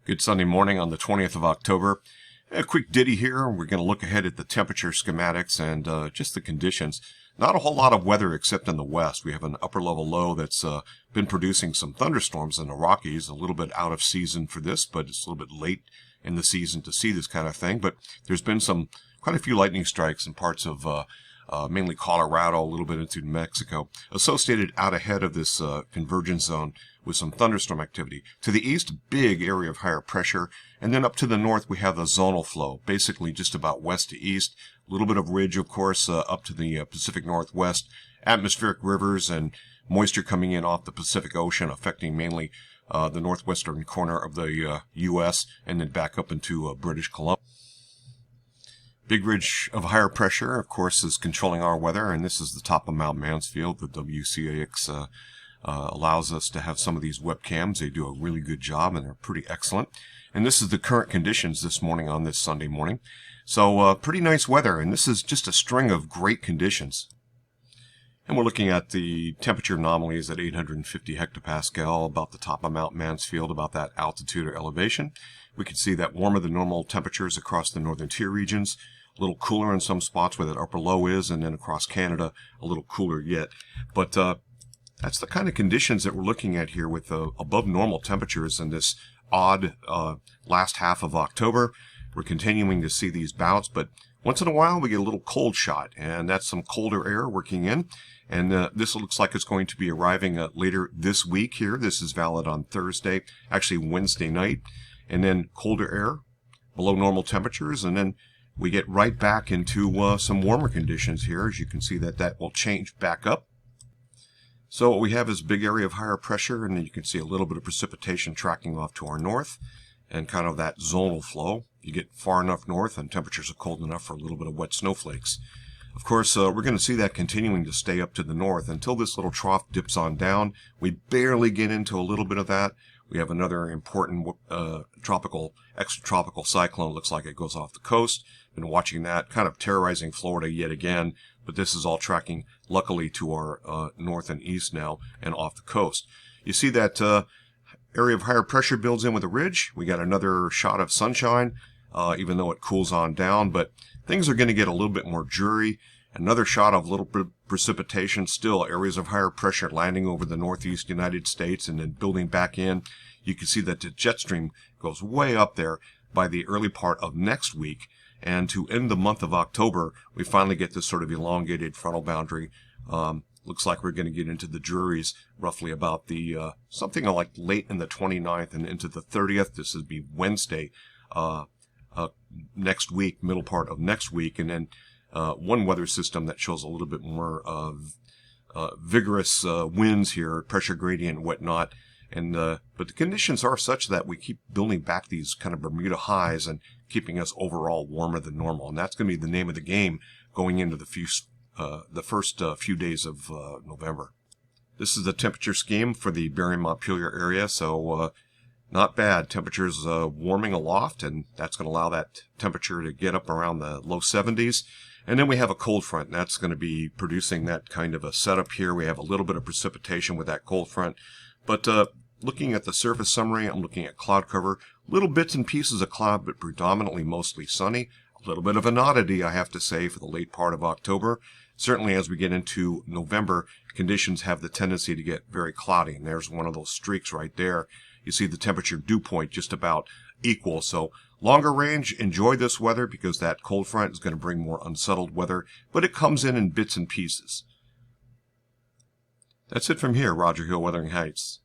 Good Sunday morning on the 20th of October. A quick ditty here. We're going to look ahead at the temperature schematics and just the conditions. Not a whole lot of weather except in the west. We have an upper level low that's been producing some thunderstorms in the Rockies. A little bit out of season for this, but it's a little bit late in the season to see this kind of thing. But there's been quite a few lightning strikes in parts of mainly Colorado, a little bit into New Mexico, associated out ahead of this convergence zone with some thunderstorm activity. To the east, big area of higher pressure, and then up to the north we have the zonal flow, basically just about west to east. A little bit of ridge, of course, up to the Pacific Northwest, atmospheric rivers and moisture coming in off the Pacific Ocean, affecting mainly the northwestern corner of the U.S. and then back up into British Columbia. Big ridge of higher pressure, of course, is controlling our weather, and this is the top of Mount Mansfield. The WCAX allows us to have some of these webcams. They do a really good job, and they're pretty excellent. And this is the current conditions this morning on this Sunday morning. So pretty nice weather, and this is just a string of great conditions. And we're looking at the temperature anomalies at 850 hectopascal, about the top of Mount Mansfield, about that altitude or elevation. We can see that warmer than normal temperatures across the northern tier regions, a little cooler in some spots where that upper low is, and then across Canada, a little cooler yet. But that's the kind of conditions that we're looking at here with above normal temperatures in this odd last half of October. We're continuing to see these bouts, but once in a while we get a little cold shot, and that's some colder air working in. And this looks like it's going to be arriving later this week here. This is valid on Thursday, actually Wednesday night. And then colder air, below normal temperatures, and then we get right back into some warmer conditions here. As you can see that will change back up. So what we have is a big area of higher pressure, and then you can see a little bit of precipitation tracking off to our north, and kind of that zonal flow. You get far enough north and temperatures are cold enough for a little bit of wet snowflakes. Of course, we're going to see that continuing to stay up to the north until this little trough dips on down. We barely get into a little bit of that. We have another important extratropical cyclone. Looks like it goes off the coast. Been watching that, kind of terrorizing Florida yet again. But this is all tracking, luckily, to our north and east now and off the coast. You see that area of higher pressure builds in with a ridge. We got another shot of sunshine, even though it cools on down. But things are going to get a little bit more dreary. Another shot of little bit of precipitation, still areas of higher pressure landing over the northeast United States and then building back in. You can see that the jet stream goes way up there by the early part of next week. And to end the month of October, we finally get this sort of elongated frontal boundary. Looks like we're going to get into the drearies roughly about the something like late in the 29th and into the 30th. This would be Wednesday next week, middle part of next week. And then one weather system that shows a little bit more vigorous winds here, pressure gradient and whatnot. And but the conditions are such that we keep building back these kind of Bermuda highs and keeping us overall warmer than normal. And that's going to be the name of the game going into the first few days of November. This is the temperature scheme for the Barrie-Montpelier area. So not bad. Temperatures warming aloft, and that's going to allow that temperature to get up around the low 70s. And then we have a cold front, and that's going to be producing that kind of a setup here. We have a little bit of precipitation with that cold front. But looking at the surface summary, I'm looking at cloud cover. Little bits and pieces of cloud, but predominantly mostly sunny. A little bit of an oddity, I have to say, for the late part of October. Certainly as we get into November, conditions have the tendency to get very cloudy. And there's one of those streaks right there. You see the temperature dew point just about equal. So longer range, enjoy this weather because that cold front is going to bring more unsettled weather. But it comes in bits and pieces. That's it from here, Roger Hill, Wuthering Heights.